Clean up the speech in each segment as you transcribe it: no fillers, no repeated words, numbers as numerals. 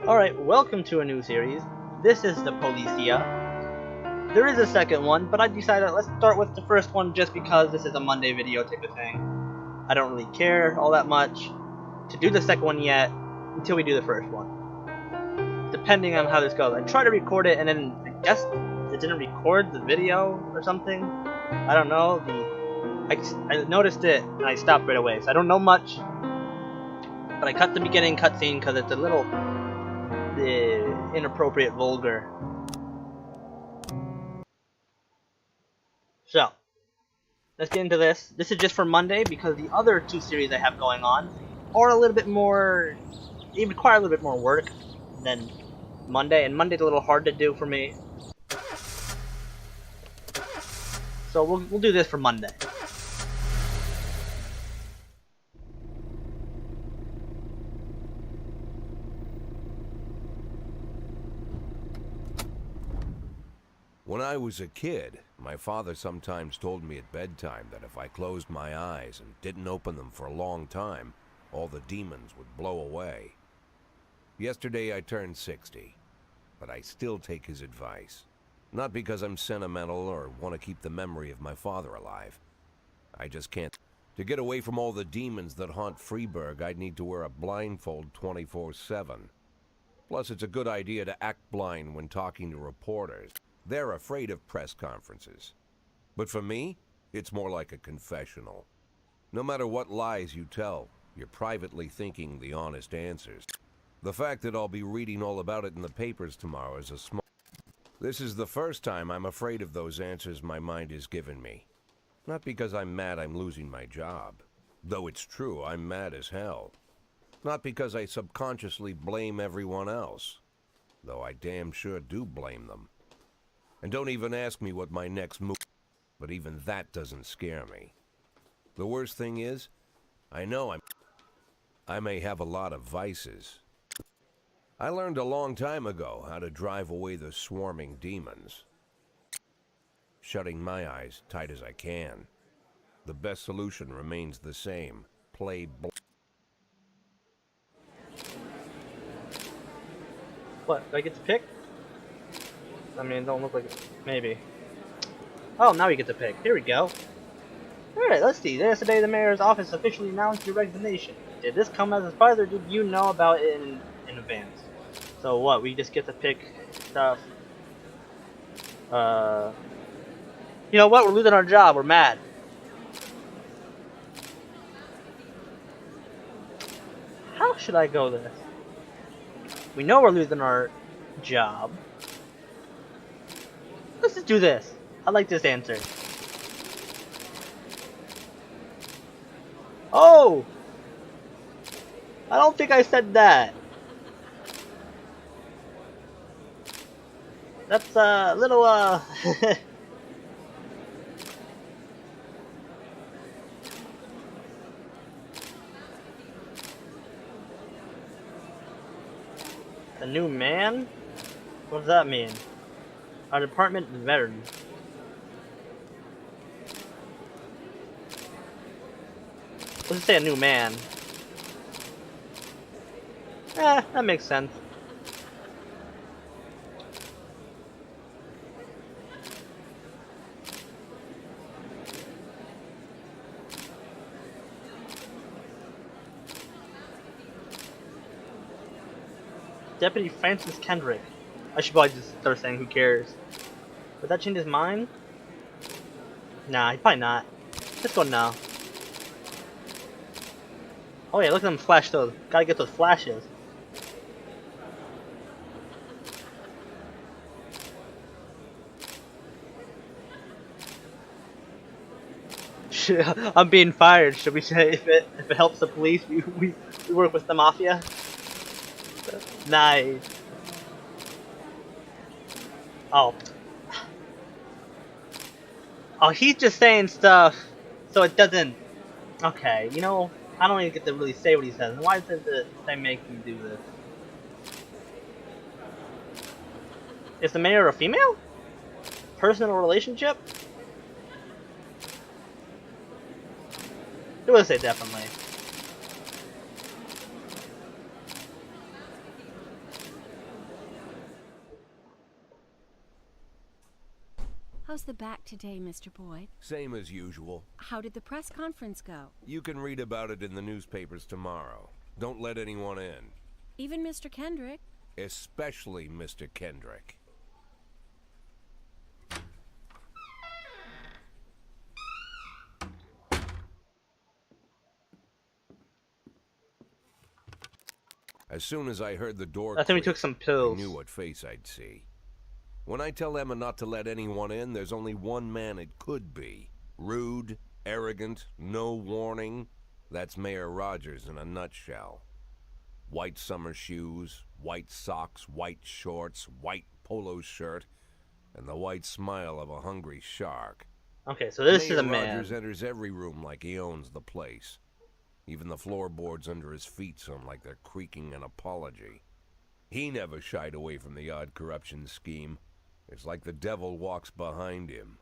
Alright, welcome to a new series. This is the Policia. There is a second one, but I decided let's start with the first one just because this is a Monday video type of thing. I don't really care all that much to do the second one yet until we do the first one. Depending on how this goes. I tried to record it and then I guess it didn't record the video or something. I don't know. I noticed it and I stopped right away, so I don't know much. But I cut the beginning cutscene because it's a little inappropriate, vulgar. So, let's get into this. This is just for Monday because the other two series I have going on are a little bit more, they require a little bit more work than Monday, and Monday's a little hard to do for me. So we'll do this for Monday. When I was a kid, my father sometimes told me at bedtime that if I closed my eyes and didn't open them for a long time, all the demons would blow away. Yesterday I turned 60, but I still take his advice. Not because I'm sentimental or want to keep the memory of my father alive. I just can't. To get away from all the demons that haunt Freeburg, I'd need to wear a blindfold 24/7. Plus, it's a good idea to act blind when talking to reporters. They're afraid of press conferences. But for me, it's more like a confessional. No matter what lies you tell, you're privately thinking the honest answers. The fact that I'll be reading all about it in the papers tomorrow is a small... This is the first time I'm afraid of those answers my mind has given me. Not because I'm mad I'm losing my job. Though it's true, I'm mad as hell. Not because I subconsciously blame everyone else. Though I damn sure do blame them. And don't even ask me what my next move, but even that doesn't scare me. The worst thing is, I know I may have a lot of vices. I learned a long time ago how to drive away the swarming demons. Shutting my eyes tight as I can. The best solution remains the same. Play What, do I get to pick? I mean, it don't look like it. Maybe. Oh, now we get to pick. Here we go. Alright, let's see. Yesterday, the mayor's office officially announced your resignation. Did this come as a surprise, or did you know about it in advance? So what? We just get to pick stuff. You know what? We're losing our job. We're mad. How should I go this? We know we're losing our job. Let's just do this. I like this answer. Oh! I don't think I said that. That's a little, A new man? What does that mean? Our department is veteran. Let's just say a new man. That makes sense. Deputy Francis Kendrick. I should probably just start saying who cares. Would that change his mind? Nah, he probably not. Let's go now. Oh yeah, look at them flash those. Gotta get those flashes. I'm being fired. Should we say if it helps the police, we work with the mafia? Nice. Oh. Oh, he's just saying stuff so it doesn't... Okay, you know, I don't even get to really say what he says. Why does they make me do this? Is the mayor a female? Personal relationship? It would say definitely. How's the back today, Mr. Boyd? Same as usual. How did the press conference go? You can read about it in the newspapers tomorrow. Don't let anyone in. Even Mr. Kendrick? Especially Mr. Kendrick. As soon as I heard the door I think we creak, took some pills. I knew what face I'd see. When I tell Emma not to let anyone in, there's only one man it could be. Rude, arrogant, no warning. That's Mayor Rogers in a nutshell. White summer shoes, white socks, white shorts, white polo shirt, and the white smile of a hungry shark. Okay, so this is a Mayor man. Rogers enters every room like he owns the place. Even the floorboards under his feet sound like they're creaking an apology. He never shied away from the odd corruption scheme. It's like the devil walks behind him.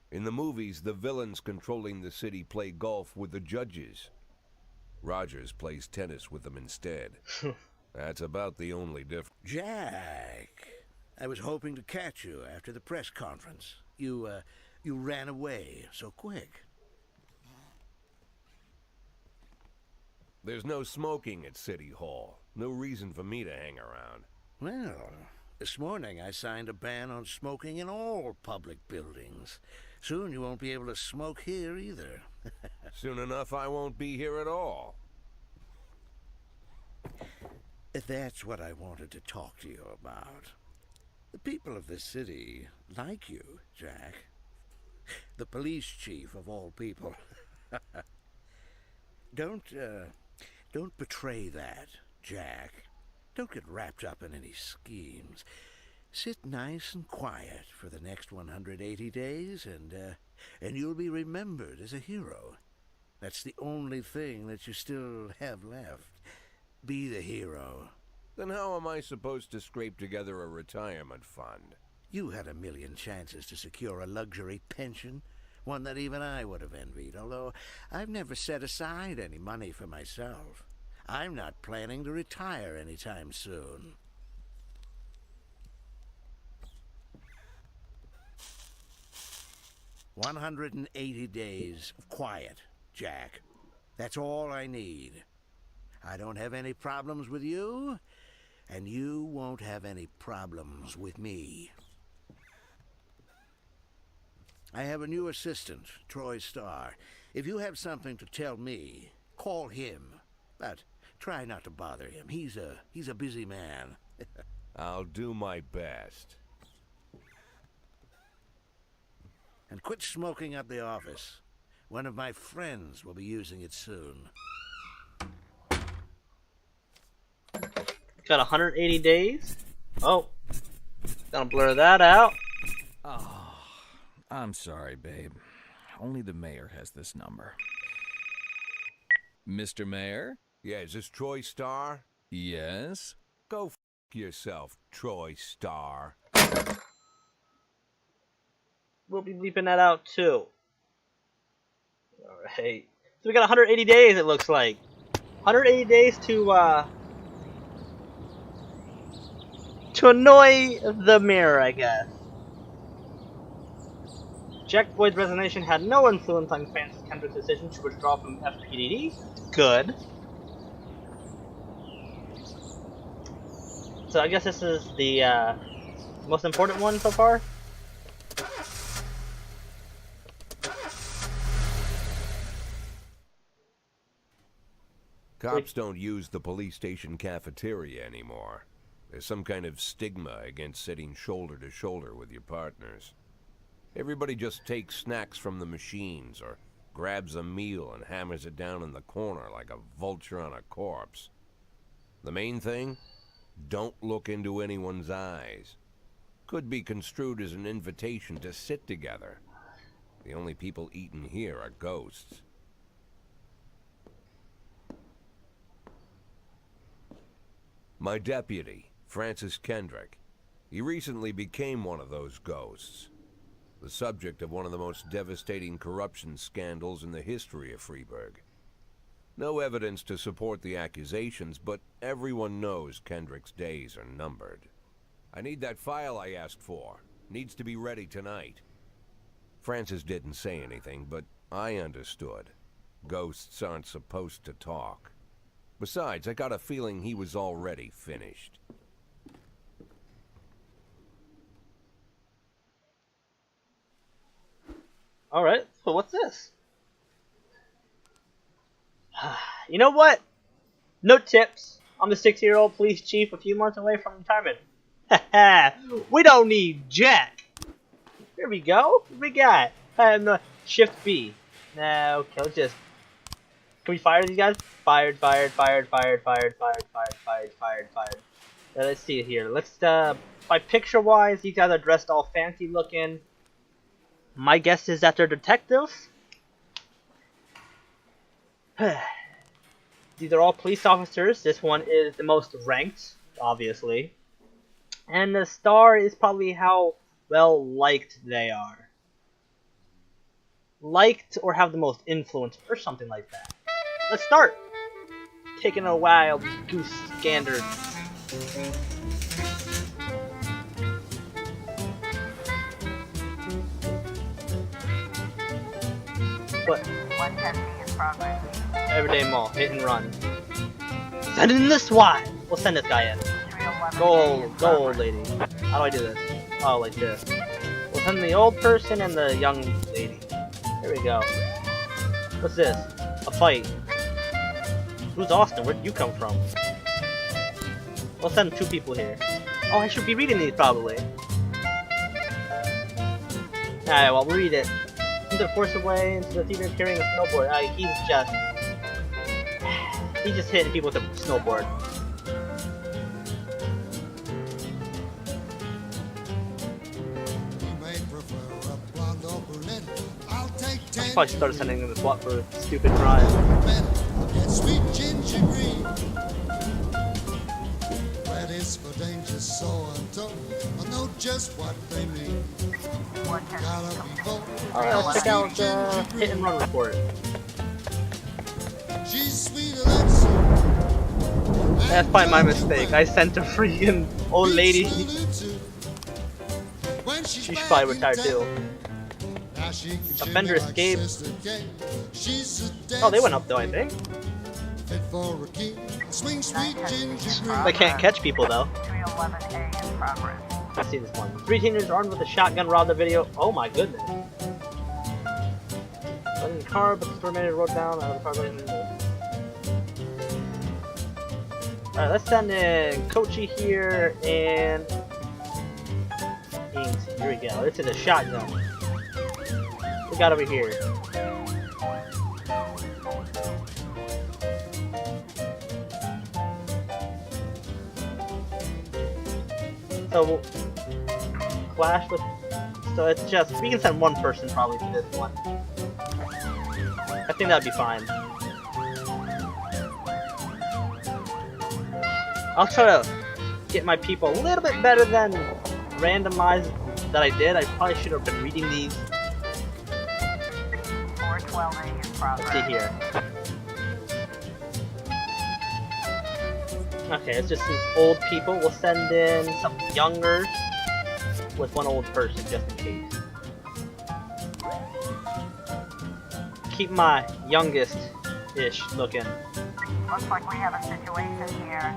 In the movies, the villains controlling the city play golf with the judges. Rogers plays tennis with them instead. That's about the only difference. Jack, I was hoping to catch you after the press conference. You ran away so quick. There's no smoking at City Hall. No reason for me to hang around. Well, this morning I signed a ban on smoking in all public buildings. Soon you won't be able to smoke here either. Soon enough, I won't be here at all. That's what I wanted to talk to you about. The people of this city like you, Jack. The police chief of all people. Don't betray that, Jack. Don't get wrapped up in any schemes. Sit nice and quiet for the next 180 days, and you'll be remembered as a hero. That's the only thing that you still have left. Be the hero. Then how am I supposed to scrape together a retirement fund? You had a million chances to secure a luxury pension, one that even I would have envied, although I've never set aside any money for myself. I'm not planning to retire anytime soon. "180 days of quiet, Jack. That's all I need. I don't have any problems with you, and you won't have any problems with me. I have a new assistant, Troy Starr. If you have something to tell me, call him. But try not to bother him. He's a busy man." I'll do my best. "And quit smoking up the office. One of my friends will be using it soon." Got 180 days. Oh, gonna blur that out. Oh, I'm sorry, babe. Only the mayor has this number. Mr. Mayor? Yeah, is this Troy Starr? Yes? Go f yourself, Troy Starr. We'll be bleeping that out too. Alright. So we got 180 days, it looks like. 180 days to annoy the mayor, I guess. Jack Boyd's resignation had no influence on Francis Kendrick's decision to withdraw from FPDD. Good. So I guess this is the most important one so far. Cops don't use the police station cafeteria anymore. There's some kind of stigma against sitting shoulder to shoulder with your partners. Everybody just takes snacks from the machines or grabs a meal and hammers it down in the corner like a vulture on a corpse. The main thing? Don't look into anyone's eyes. Could be construed as an invitation to sit together. The only people eating here are ghosts. My deputy, Francis Kendrick. He recently became one of those ghosts. The subject of one of the most devastating corruption scandals in the history of Freeburg. No evidence to support the accusations, but everyone knows Kendrick's days are numbered. I need that file I asked for. Needs to be ready tonight. Francis didn't say anything, but I understood. Ghosts aren't supposed to talk. Besides, I got a feeling he was already finished. Alright, so what's this? You know what? No tips. I'm the 60-year-old police chief a few months away from retirement. Haha, we don't need Jack. Here we go. What we got? Shift B. No, okay, let's just... Can we fire these guys? Fired. Let's see it here. Let's, by picture-wise, these guys are dressed all fancy-looking. My guess is that they're detectives. These are all police officers. This one is the most ranked, obviously. And the star is probably how well liked they are. Liked or have the most influence or something like that. Let's start! Taking a wild goose gander. What? 110 in progress. Everyday Mall, hit and run. Send in the SWAT! We'll send this guy in. 311 Go old lady. How do I do this? Oh, like this. We'll send the old person and the young lady. Here we go. What's this? A fight. Who's Austin? Where'd you come from? We'll send 2 people here. Oh, I should be reading these probably. Alright, well, we'll read it. Into the Force Away, into the theater carrying a snowboard. He's just hitting people with a snowboard. I probably started sending him the SWAT for a stupid crime. Sweet ginger green. That is for danger, so untold. I know just what they mean. Gotta be bold. Alright, let's check out the hit and run report. She's sweeter than soup. That's probably my mistake. I sent a freaking old lady. She's probably retired too. Offender escaped. Oh, they went up though, I think. They can't catch people though. 311A in progress. Let's see this one. 3 teenagers armed with a shotgun robbed the video. Oh my goodness. Went in the car, but the store manager wrote down the car. Alright, let's send in Kochi here and Ainsley. Here we go. This is a shotgun. What we got over here? So, clash with. So it's just. We can send 1 person probably to this one. I think that'd be fine. I'll try to get my people a little bit better than randomized that I did. I probably should have been reading these. 412A in Let's progress. see here. Okay, it's just some old people. We'll send in some younger with 1 old person just in case. Keep my youngest-ish looking. Looks like we have a situation here.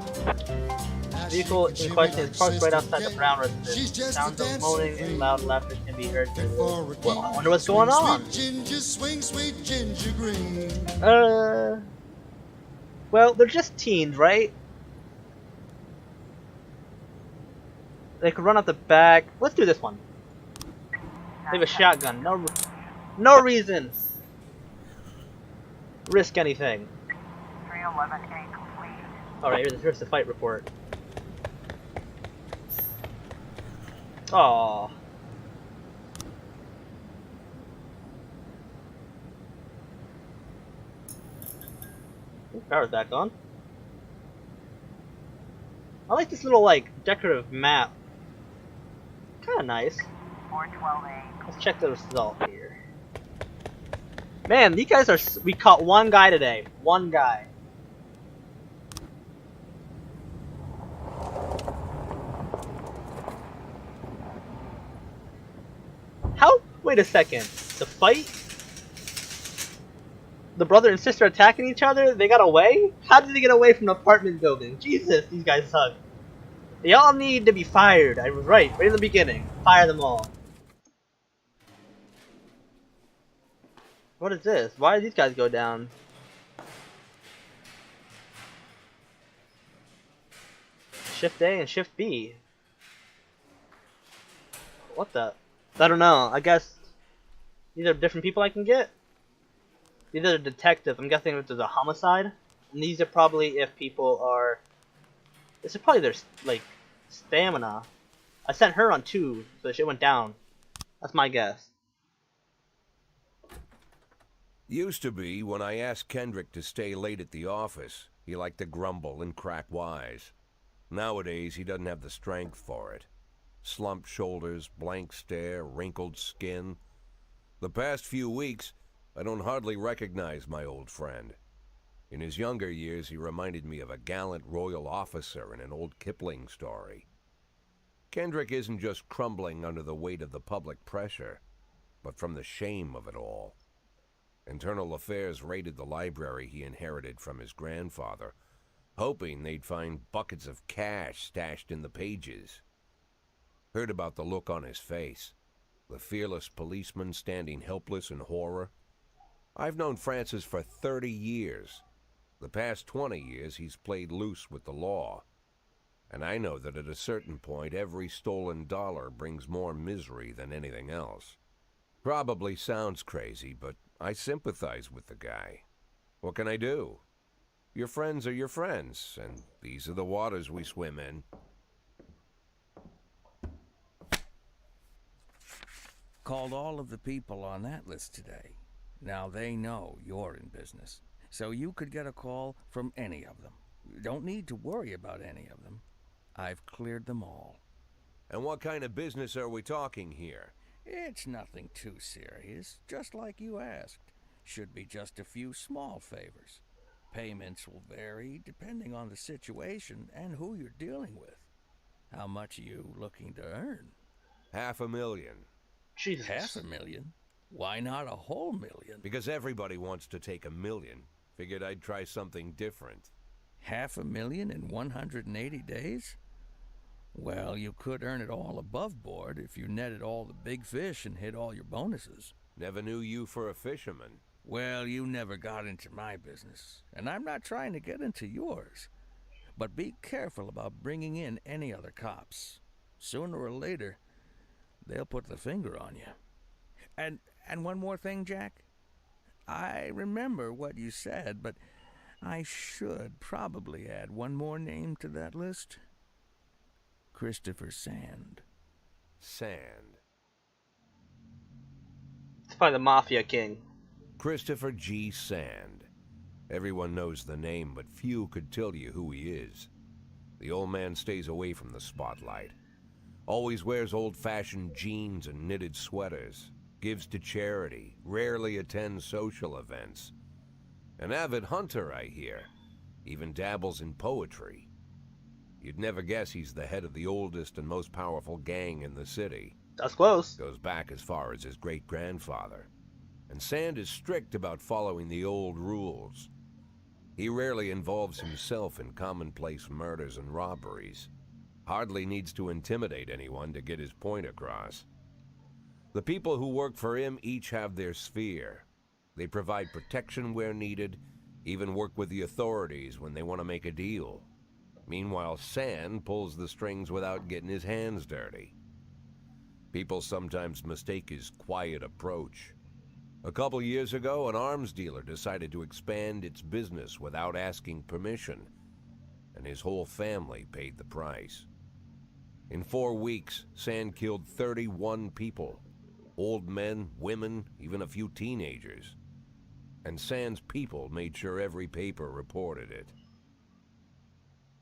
Vehicle in question is parked right outside the Brown residence. Sounds of moaning and loud laughter can be heard through the... Well, I wonder what's going on. Well, they're just teens, right? They could run out the back. Let's do this one. They have a shotgun. No reason. Risk anything. 311A complete. Alright, here's the fight report. Aww. Power's back on. I like this little, like, decorative map. Kinda nice. 412A. Let's check the result here. Man, these guys are... We caught 1 guy today. 1 guy. Wait a second. The fight? The brother and sister attacking each other? They got away? How did they get away from the apartment building? Jesus, these guys suck. They all need to be fired. I was right in the beginning. Fire them all. What is this? Why did these guys go down? Shift A and Shift B. What the? I don't know. I guess these are different people I can get. These are detectives. I'm guessing if there's a homicide. And these are probably if people are... This is probably their, like, stamina. I sent her on 2, so the shit went down. That's my guess. Used to be, when I asked Kendrick to stay late at the office, he liked to grumble and crack wise. Nowadays, he doesn't have the strength for it. Slumped shoulders, blank stare, wrinkled skin. The past few weeks, I don't hardly recognize my old friend. In his younger years, he reminded me of a gallant royal officer in an old Kipling story. Kendrick isn't just crumbling under the weight of the public pressure, but from the shame of it all. Internal Affairs raided the library he inherited from his grandfather, hoping they'd find buckets of cash stashed in the pages. Heard about the look on his face, the fearless policeman standing helpless in horror. I've known Francis for 30 years. The past 20 years he's played loose with the law. And I know that at a certain point every stolen dollar brings more misery than anything else. Probably sounds crazy, but I sympathize with the guy. What can I do? Your friends are your friends, and these are the waters we swim in. Called all of the people on that list today. Now they know you're in business, so you could get a call from any of them. You don't need to worry about any of them. I've cleared them all. And what kind of business are we talking here? It's nothing too serious, just like you asked. Should be just a few small favors. Payments will vary depending on the situation and who you're dealing with. How much are you looking to earn? $500,000. Jesus. $500,000? Why not a whole million? Because everybody wants to take $1 million. Figured I'd try something different. $500,000 in 180 days? Well, you could earn it all above board if you netted all the big fish and hit all your bonuses. Never knew you for a fisherman. Well, you never got into my business, and I'm not trying to get into yours. But be careful about bringing in any other cops. Sooner or later, they'll put the finger on you. And one more thing, Jack. I remember what you said, but I should probably add one more name to that list. Christopher Sand. Sand. It's probably the Mafia King. Christopher G. Sand. Everyone knows the name, but few could tell you who he is. The old man stays away from the spotlight. Always wears old-fashioned jeans and knitted sweaters. Gives to charity. Rarely attends social events. An avid hunter, I hear. Even dabbles in poetry. You'd never guess he's the head of the oldest and most powerful gang in the city. That's close. Goes back as far as his great-grandfather. And Sand is strict about following the old rules. He rarely involves himself in commonplace murders and robberies. Hardly needs to intimidate anyone to get his point across. The people who work for him each have their sphere. They provide protection where needed, even work with the authorities when they want to make a deal. Meanwhile, Sand pulls the strings without getting his hands dirty. People sometimes mistake his quiet approach. A couple years ago, an arms dealer decided to expand its business without asking permission, and his whole family paid the price. In 4 weeks, Sand killed 31 people. Old men, women, even a few teenagers. And Sand's people made sure every paper reported it.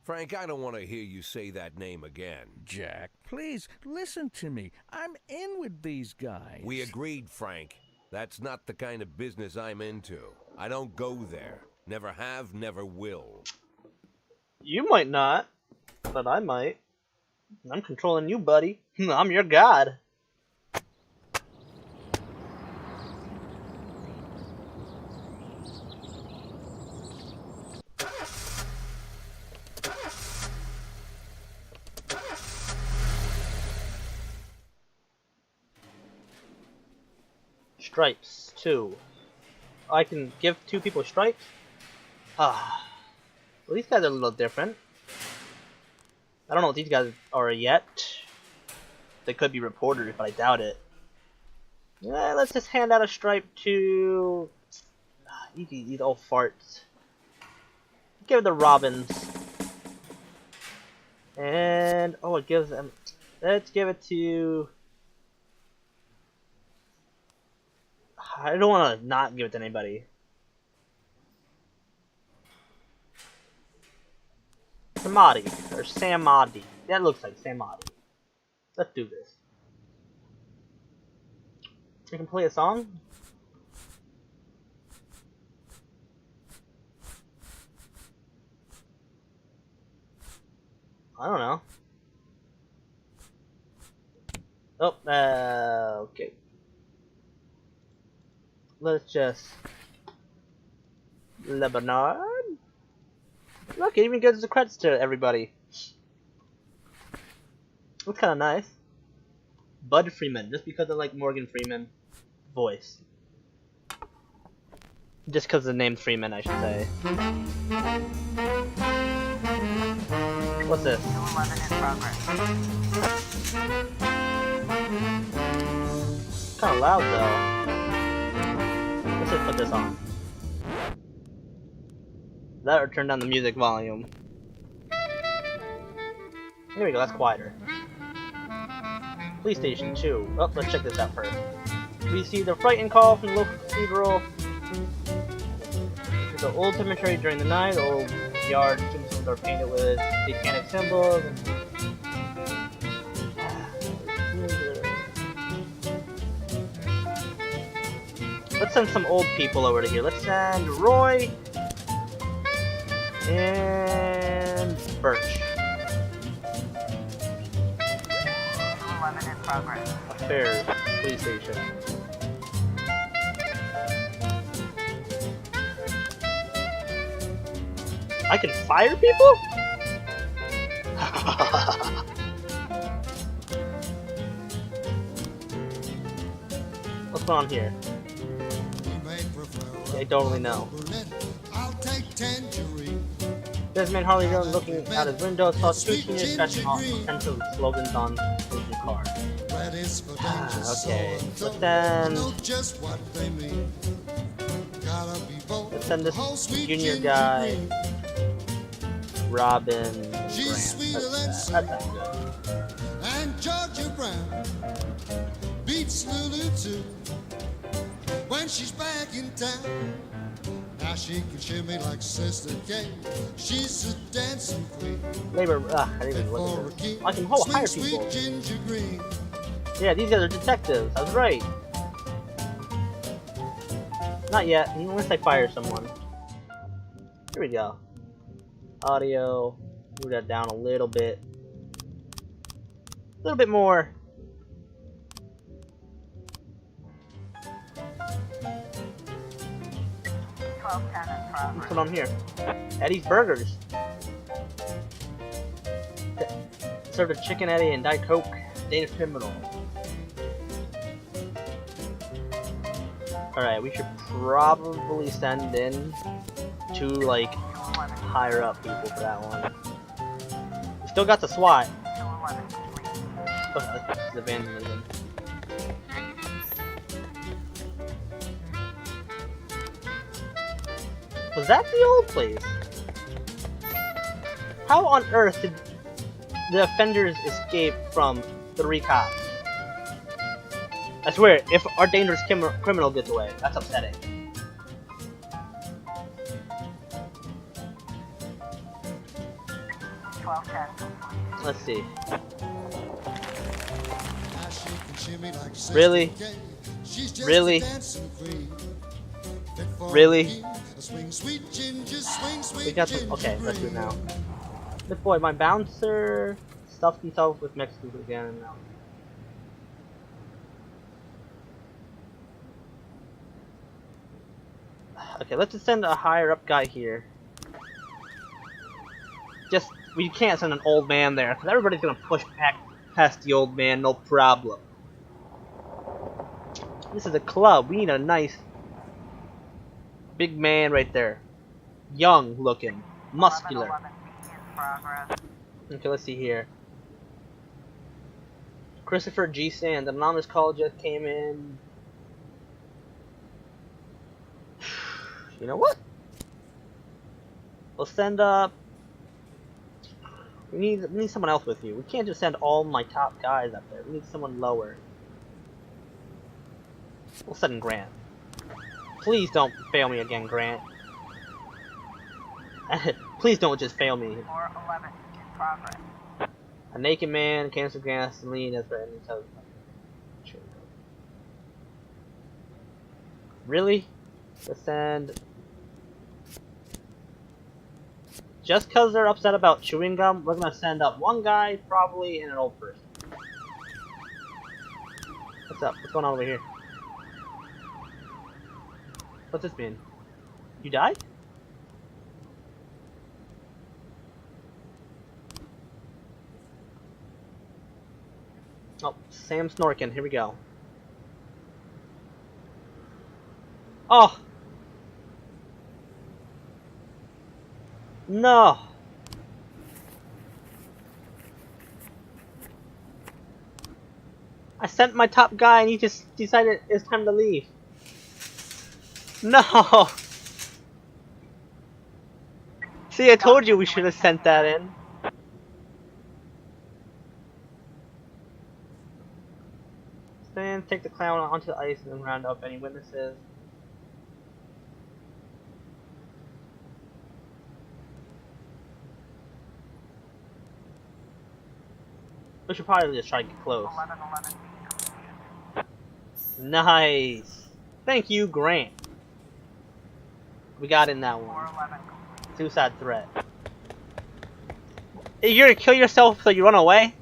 Frank, I don't want to hear you say that name again. Jack, please, listen to me. I'm in with these guys. We agreed, Frank. That's not the kind of business I'm into. I don't go there. Never have, never will. You might not, but I might. I'm controlling you, buddy. I'm your god. Stripes, 2. I can give 2 people stripes? Ah. Well, these guys are a little different. I don't know what these guys are yet. They could be reporters, but I doubt it. Yeah, let's just hand out a stripe to... these old farts. Give it to Robins. And... oh, it gives them... let's give it to... I don't want to not give it to anybody. Samadi, or Samadi. That looks like Samadi. Let's do this. We can play a song? I don't know. Oh, okay. Let's just... Lebanon? Look, it even gives the credits to everybody. That's kind of nice. Bud Freeman, just because I like Morgan Freeman voice. Just because of the name Freeman, I should say. What's this? 211 in progress. Kind of loud though. Let's just put this on. That or turn down the music volume. There we go, that's quieter. Police station 2. Oh, let's check this out first. We received a frightening call from the local cathedral. There's an old cemetery during the night. The old yard tombstones are painted with satanic symbols. Let's send some old people over to here. Let's send Roy and Birch. 211 in progress. Affairs, police station. I can fire people? What's going on here? I don't really know. This man Harley Jones looking out his window saw 2 teenagers scratching off potential slogans on his new car. Okay, let's send this junior guy, Robin Grant. That's good. And Georgia Brown beats Lulu too when she's back in town. Now she can shimmy like Sister Kay. She's a dancing queen. Labor, I didn't even look at this. I can hire people. Ginger green. Yeah, these guys are detectives. I was right. Not yet, unless I fire someone. Here we go. Audio. Move that down a little bit. A little bit more. Let's put on here. Eddie's Burgers. Served a chicken Eddie and Diet Coke. Danish criminal. Alright, we should probably send in 2 like higher up people for that one. We still got the SWAT. Oh, this is the vandalism. Was that the old place? How on earth did the offenders escape from 3 cops? I swear, if our dangerous criminal gets away, that's upsetting. Let's see. Really? Really? Really? We got the, okay, let's do it now. This boy, my bouncer stuffed himself with Mexicans again now. Okay, let's just send a higher up guy here. Just, we can't send an old man there, because everybody's gonna push back past the old man, no problem. This is a club. We need a nice big man right there. Young looking. Muscular. 1111 begins progress. Okay, let's see here. Christopher G. Sand, an anonymous call just came in. You know what? We'll send up. We need someone else with you. We can't just send all my top guys up there. We need someone lower. We'll send Grant. Please don't fail me again, Grant. Please don't just fail me. 411 in progress. A naked man, cancer gasoline, that's right. Really? Let's send. Just because they're upset about chewing gum, we're gonna send up one guy, probably, and an old person. What's up? What's going on over here? What's this mean? You died? Oh, Sam Snorkin, here we go. Oh! No! I sent my top guy and he just decided it's time to leave. No! See, I told you we should have sent that in. Stand, take the clown onto the ice and then round up any witnesses. We should probably just try to get close. 1111 Nice! Thank you, Grant. We got in that one. 411 complete. Suicide threat. You're gonna kill yourself so you run away?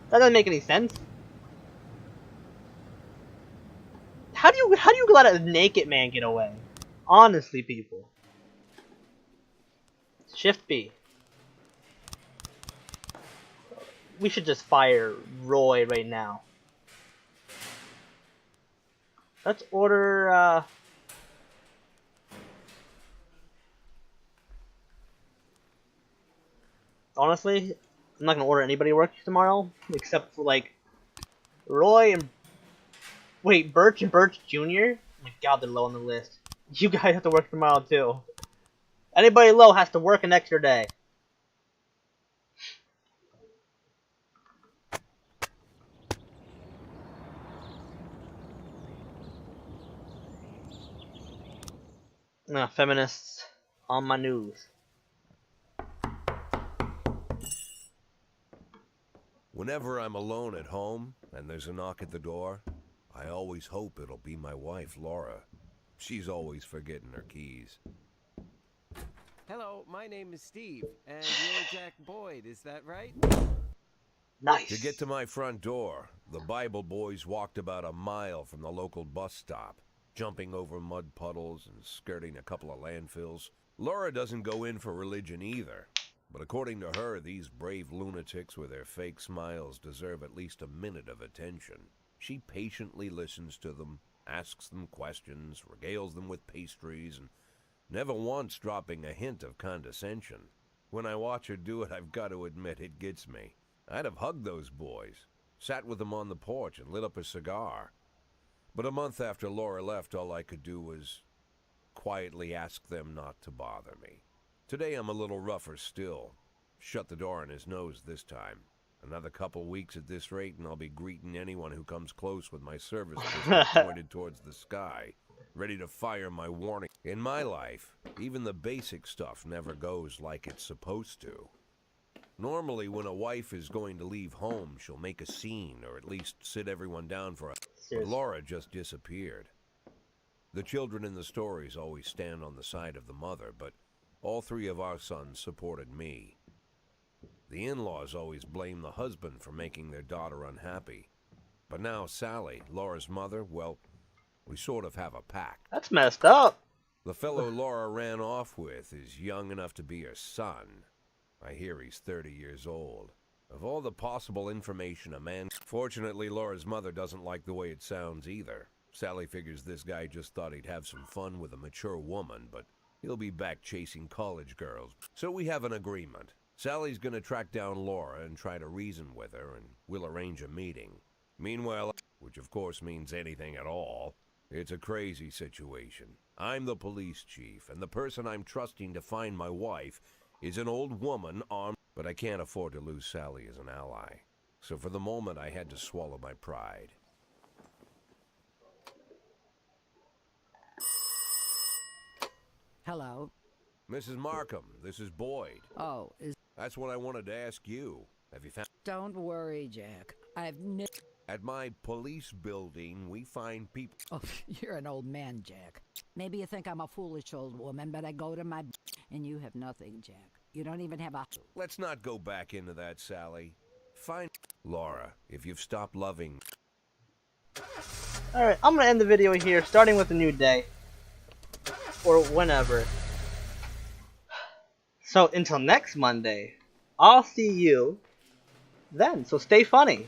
That doesn't make any sense. How do you let a naked man get away? Honestly, people. Shift B. We should just fire Roy right now. Let's order, honestly, I'm not gonna order anybody to work tomorrow, except for, like, Roy and... Wait, Birch and Birch Jr.? Oh my god, they're low on the list. You guys have to work tomorrow, too. Anybody low has to work an extra day. Feminists on my news. Whenever I'm alone at home and there's a knock at the door, I always hope it'll be my wife, Laura. She's always forgetting her keys. Hello, my name is Steve, and you're Jack Boyd, is that right? Nice. To get to my front door, the Bible boys walked about a mile from the local bus stop, jumping over mud puddles and skirting a couple of landfills. Laura doesn't go in for religion either, but according to her, these brave lunatics with their fake smiles deserve at least a minute of attention. She patiently listens to them, asks them questions, regales them with pastries, and never once dropping a hint of condescension. When I watch her do it, I've got to admit it gets me. I'd have hugged those boys, sat with them on the porch and lit up a cigar. But a month after Laura left, all I could do was quietly ask them not to bother me. Today I'm a little rougher still. Shut the door on his nose this time. Another couple weeks at this rate and I'll be greeting anyone who comes close with my service pistol pointed towards the sky, ready to fire my warning. In my life, even the basic stuff never goes like it's supposed to. Normally, when a wife is going to leave home, she'll make a scene, or at least sit everyone down for a... But Laura just disappeared. The children in the stories always stand on the side of the mother, but all three of our sons supported me. The in-laws always blame the husband for making their daughter unhappy. But now Sally, Laura's mother, well, we sort of have a pact. That's messed up. The fellow Laura ran off with is young enough to be her son. I hear he's 30 years old. Of all the possible information a man... Fortunately, Laura's mother doesn't like the way it sounds either. Sally figures this guy just thought he'd have some fun with a mature woman, but he'll be back chasing college girls. So we have an agreement. Sally's gonna track down Laura and try to reason with her, and we'll arrange a meeting. Meanwhile, which of course means anything at all, it's a crazy situation. I'm the police chief, and the person I'm trusting to find my wife is an old woman armed, but I can't afford to lose Sally as an ally. So for the moment, I had to swallow my pride. Hello. Mrs. Markham, this is Boyd. Oh, That's what I wanted to ask you. Have you found... don't worry, Jack. At my police building, we find people... Oh, you're an old man, Jack. Maybe you think I'm a foolish old woman, but I go to my... And you have nothing, Jack. You don't even have a... Let's not go back into that, Sally. Fine. Laura, if you've stopped loving... Alright, I'm gonna end the video here, starting with a new day. Or whenever. So until next Monday, I'll see you then. So stay funny.